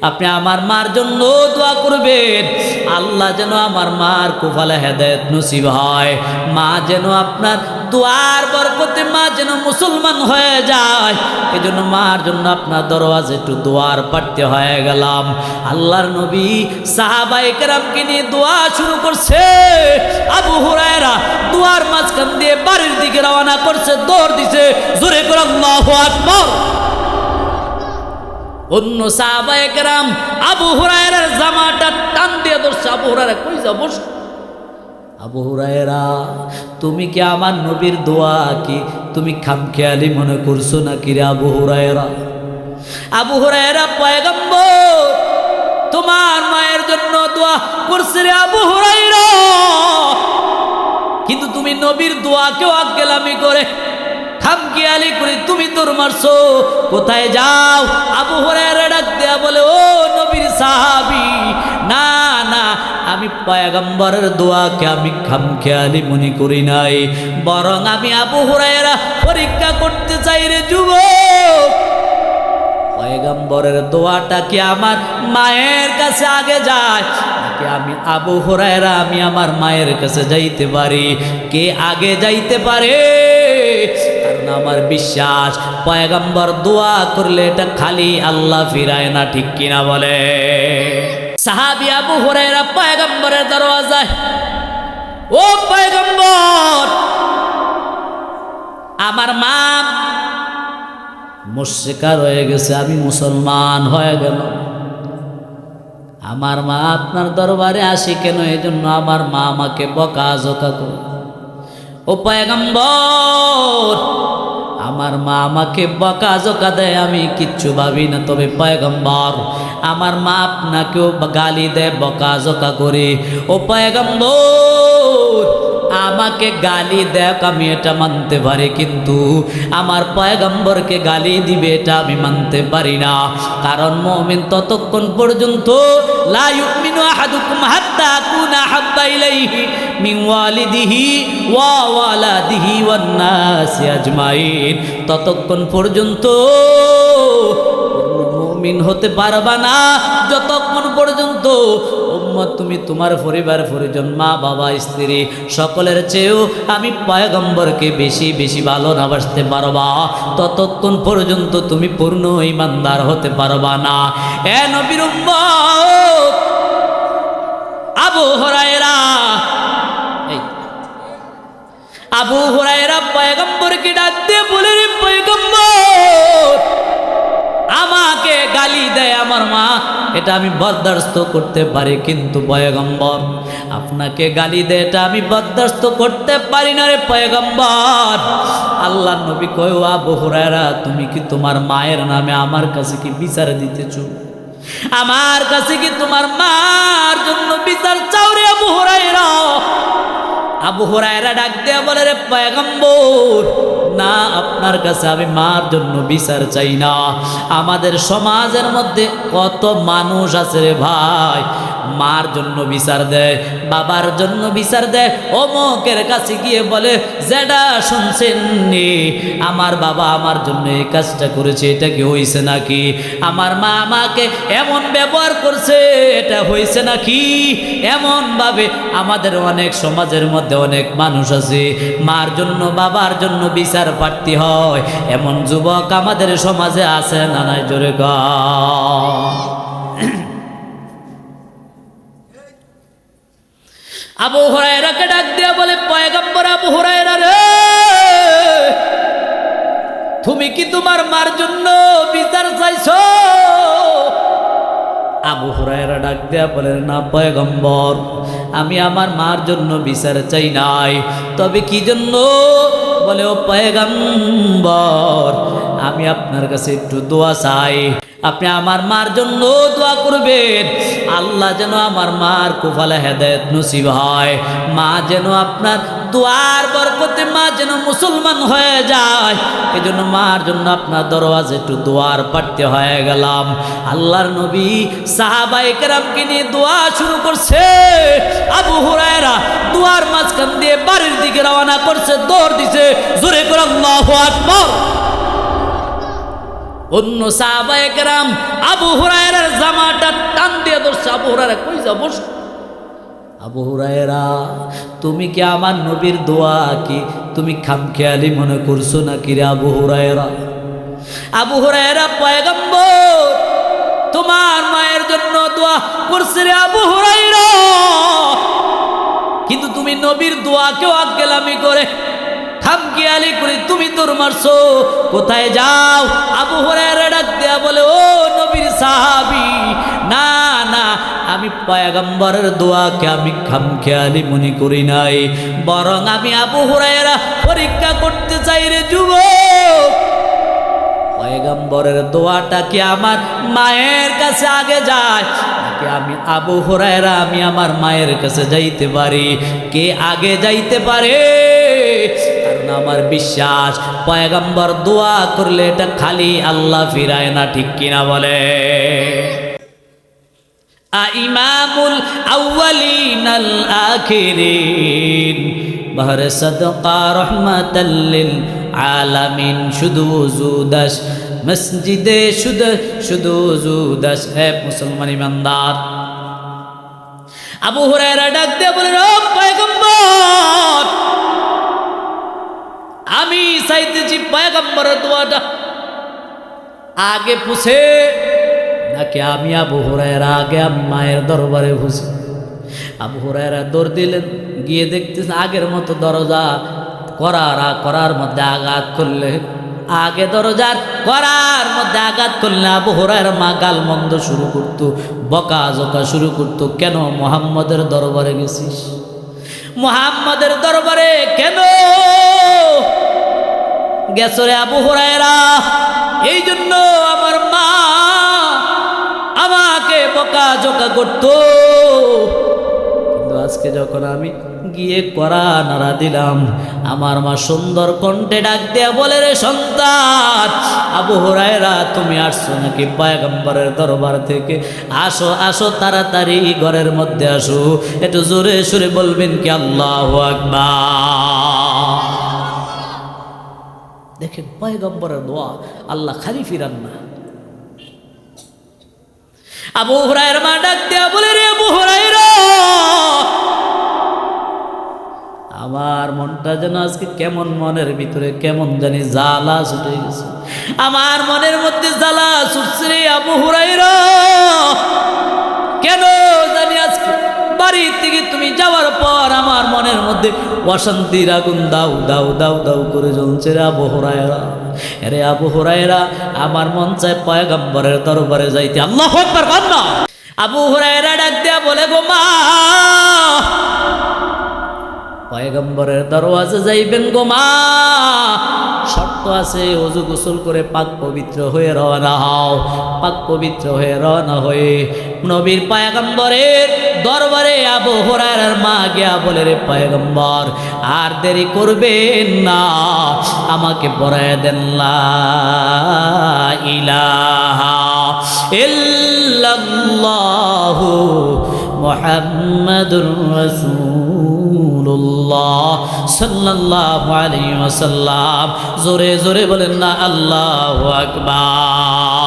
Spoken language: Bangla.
আপনি আমার মার জন্য দোয়া করবেন, আল্লাহ যেন আমার মার কপালে হেদায়েত নসিব হয়, মা যেন আপনার দোয়ার বরকতে মা যেন মুসলমান হয়ে যায়। এজন্য মার জন্য আপনার দরওয়াজে একটু দোয়ার পাঠতে হয়ে গেলাম। আল্লাহর নবী সাহাবায়ে কেরামকে নিয়ে দোয়া শুরু করছে। আবু হুরায়রা দোয়ার মাঝখান দিয়ে বাড়ির দিকে রওনা করছে, দৌড় দিছে, জোরে করে আল্লাহু আকবার। অন্য সাহাবায়ে কেরাম আবু হুরায়রার জামাটা টান দিয়ে ধরছে। আবু হুরায়রা কই যা বস। আবু হুরায়রা তুমি কি আমার নবীর দোয়া কি তুমি খামখেয়ালি মনে করছো নাকি রে আবু হুরায়রা? আবু হুরায়রা পয়গম্বর তোমার মায়ের জন্য দোয়া করছে রে আবু হুরায়রা, কিন্তু তুমি নবীর দোয়াকেও আজ্ঞালামি করে খামখেয়ালি করে তুমি দৌড় মারছো, কোথায় যাও? আবু হুরায়রা ডাক দেয়া বলে, ও নবীর সাহাবী, না না, আমি পয়গম্বরের দোয়াকে আমি খামখেয়ালি মনে করি নাই, বরং আমি আবু হুরায়রা পরীক্ষা করতে চাই রে যুবক, পয়গম্বরের দোয়াটা কি আমার মায়ের কাছে আগে যায় নাকি আমি আবু হুরায়রা আমি আমার মায়ের কাছে যাইতে পারি? কে আগে যাইতে পারে? কারণ আমার বিশ্বাস পয়গম্বর দোয়া করলে এটা খালি আল্লাহ ফিরায় না, ঠিক কিনা বলে? সাহাবী আবু হুরায়রা পয়গম্বরের দরওয়াজায়, ও পয়গম্বর, আমার মা মুশরিকা রয়ে গেছে, আমি মুসলমান হয়ে গেল, আমার মা আপনার দরবারে আসি কেন? এই জন্য আমার মা আমাকে বকাঝকা করে। ও পয়গম্বর, আমার মা আমাকে বকাঝকা দেয়, আমি কিচ্ছু ভাবি না, তবে পয়গম্বর আমার মা আপনাকেও গালি দেয়, বকাঝকা করে। ও পয়গম্বর আমাকে গালি দেখ আমি এটা মানতে পারি, কিন্তু আমার পয়গম্বরকে গালি দিবে এটা আমি মানতে পারি না। কারণ মুমিন ততক্ষণ পর্যন্ত লা ইউমিনু আহাদুকুম হাত্তা আকুনা হাব্বা ইলাইহি মিন ওয়ালিদিহি ওয়া ওয়ালাদিহি ওয়ান নাসি আজমাইন, ততক্ষণ পর্যন্ত মুমিন হতে পারবা না যতক্ষণ পর্যন্ত উম্মত তুমি তোমার পরিবার পরিজন মা বাবা স্ত্রী সকলের চেয়েও আমি পয়গম্বরকে বেশি বেশি ভালোবাসতে পারবা, ততক্ষণ পর্যন্ত তুমি পূর্ণ ঈমানদার হতে পারবা না। এ নবীর উম্মত আবু হুরায়রা, আবু হুরায়রা পয়গম্বরকে ডাক দিয়ে বলে, রে পয়গম্বর আমাকে গালি দেয় আমার মা, এটা আমি বরদাস্ত করতে পারি, কিন্তু পয়গম্বর আপনাকে গালি দেয় এটা আমি বরদাস্ত করতে পারি না রে পয়গম্বর। আল্লাহ নবী কয়, ও আবু হুরায়রা তুমি কি তোমার মায়ের নামে আমার কাছে কি বিচার দিতেছো? আমার কাছে কি তোমার মার জন্য বিচার চাও রে আবু হুরায়রা? আবু হুরায়রা ডাক দেয়া বলে, রে পয়গম্বর না, আপনার কাছে আমি মার জন্য বিচার চাই না। আমাদের সমাজের মধ্যে কত মানুষ আছে রে ভাই, মার জন্য বিচার দেয়, বাবার জন্য বিচার দেয়, অমুকের কাছে গিয়ে বলে, যেটা শুনছেন নি আমার বাবা আমার জন্য এই কাজটা করেছে, এটা কি হয়েছে নাকি? আমার মা আমাকে এমন ব্যবহার করছে, এটা হয়েছে নাকি? এমন ভাবে আমাদের অনেক সমাজের মধ্যে অনেক মানুষ আছে, মার জন্য বাবার জন্য বিচার প্রার্থী হয়, এমন যুবক আমাদের সমাজে আছে না নাই? জোরে গো। আবু হুরায়রাকে ডাক দিয়া বলে, পয়গম্বর আবু হুরায়রা রে, তুমি কি তোমার মার জন্য বিচার চাইছো? আবু হুরায়রা ডাক দিয়া বলে, না পয়গম্বর আমি আমার মার জন্য বিচার চাই নাই, তবে কি জন্য? বলে, ও পয়গম্বর আমি আপনার কাছে একটু দোয়া চাই, আপনি আমার মার জন্য দোয়া করবেন, আল্লাহ যেন আমার মার কপালে হেদায়েত নসিব হয়, মা যেন আপনার দোয়ার বরকতে মা যেন মুসলমান হয়ে যায়। এজন্য মার জন্য আপনার দরওয়াজে একটু দোয়ার পাঠতে হয়ে গেলাম। আল্লাহর নবী সাহাবায়ে কেরামকে নিয়ে দোয়া শুরু করছে। আবু হুরায়রা দোয়ার মাঝখান দিয়ে বাড়ির দিকে রওনা করছে, দৌড় দিছে, জোরে করে আল্লাহু আকবার। অন্য সাহাবায়ে কেরাম আবু হুরায়রার জামাটা আবু হুরায়রা কই যাও, বসো। আবু হুরায়রা, তুমি কি আমার নবীর দোয়া কি তুমি খামখেয়ালি মনে করছো নাকি রে আবু হুরায়রা? আবু হুরায়রা, পয়গম্বর তোমার মায়ের জন্য দোয়া করছে রে আবু হুরায়রা, কিন্তু তুমি নবীর দোয়াকেও আজ্ঞেলামি করে খামখেয়ালি করে তুমি তোর মারছো, কোথায় যাও? আবু হুরায়রা ডাক দেয়া বলে, ও নবীর সাহাবী, না না, আমি পয়গম্বরের দোয়াকে আমি খামখেয়ালি মনে করি নাই, বরং আমি আবু হুরায়রা পরীক্ষা করতে চাই রে যুবক, পয়গম্বরের দোয়াটা কি আমার মায়ের কাছে আগে যায় নাকি আমি আবু হুরায়রা আমি আমার মায়ের কাছে যাইতে পারি? কে আগে যাইতে পারে? কারণ আমার বিশ্বাস পয়গম্বর দোয়া করলে এটা খালি আল্লাহ ফিরায় না, ঠিক কিনা বলে? ইমামুল আউয়ালিন আল আখিরিন বাহরে সাদকা রহমাতাল লিল আলামিন, শুধু উজুদাস মসজিদে শুধু উজুদাস। হে মুসলমান ইমানদার, আবু হুরায়রা ডাক দিয়ে বলে, ও পয়গম্বর, আমি চাইতেছি পয়গম্বরের দোয়াটা আগে পুছে নাকি আমি আবু হুরায়রা আগে আমি মায়ের দরবারে পুছি? আবু হুরায়রা দৌড় দিলেন, গিয়ে দেখতেছে আগের মতো দরজা করার মধ্যে আঘাত করলে, আগে দরজার করার মধ্যে আঘাত করলে আবু হুরায়রা মা গাল মন্দ শুরু করতো, বকা জকা শুরু করতো, কেন মুহাম্মদের দরবারে গেছিস? মুহাম্মদের দরবারে কেন গেছো রে আবু হুরায়রা? এই জন্য আমার মা আমাকে বকা জকা করতো, কিন্তু আজকে যখন আমি গিয়ে করা নাড়া দিলাম, আমার মা সুন্দর কণ্ঠে ডাক দেয়া বলে, রে সন্তান আবু হুরায়রা, তুমি আসছো নাকি পয়গম্বরের দরবার থেকে? আসো আসো, তাড়াতাড়ি ঘরের মধ্যে আসো। একটু জোরে সুরে বলবেন কি আল্লাহু আকবার? দেখেন পয়গম্বরের দোয়া আল্লাহ খালি ফিরান না। আবু হুরায়রা মা ডাক দেয়া বলে, রে আবু হুরায়রা, আমার মনটা যেন আজকে কেমন, মনের ভিতরে কেমন জানি জ্বালা ছুটে গেছে, আমার মনের মধ্যে জ্বালা ছুটছে রে আবু হুরায়রা, কেন জানি আজকে বাড়ি থেকে তুমি যাওয়ার পর আমার মনের মধ্যে অশান্তির আগুন দাউ দাউ দাউ দাউ করে জ্বলছে রে আবু হুরায়রা। আরে আবু হুরায়রা, আমার মন চায় পয়গম্বরের দরবারে যাইতে। আল্লাহু আকবার কান্না। আবু হুরায়রা ডাক দেয়া বলে, গো মা, পয়গম্বরের দরওয়াজে যাইবেন গো মা, শর্ত আছে, ওযু গোসল করে পাক পবিত্র হয়ে রওনা হও। পাক পবিত্র হয়ে রওনা হয়ে নবীর পয়গম্বরের দরবারে আবু হুরায়রার মা গিয়া বলে, রে পয়গম্বর, আর দেরি করবেন না, আমাকে পড়ায় দেন লা ইলাহা ইল্লাল্লাহু মুহাম্মাদুর রাসূলুল্লাহ সাল্লাল্লাহু আলাইহি ওয়াসাল্লাম। জোরে জোরে বলেন না আল্লাহু আকবার।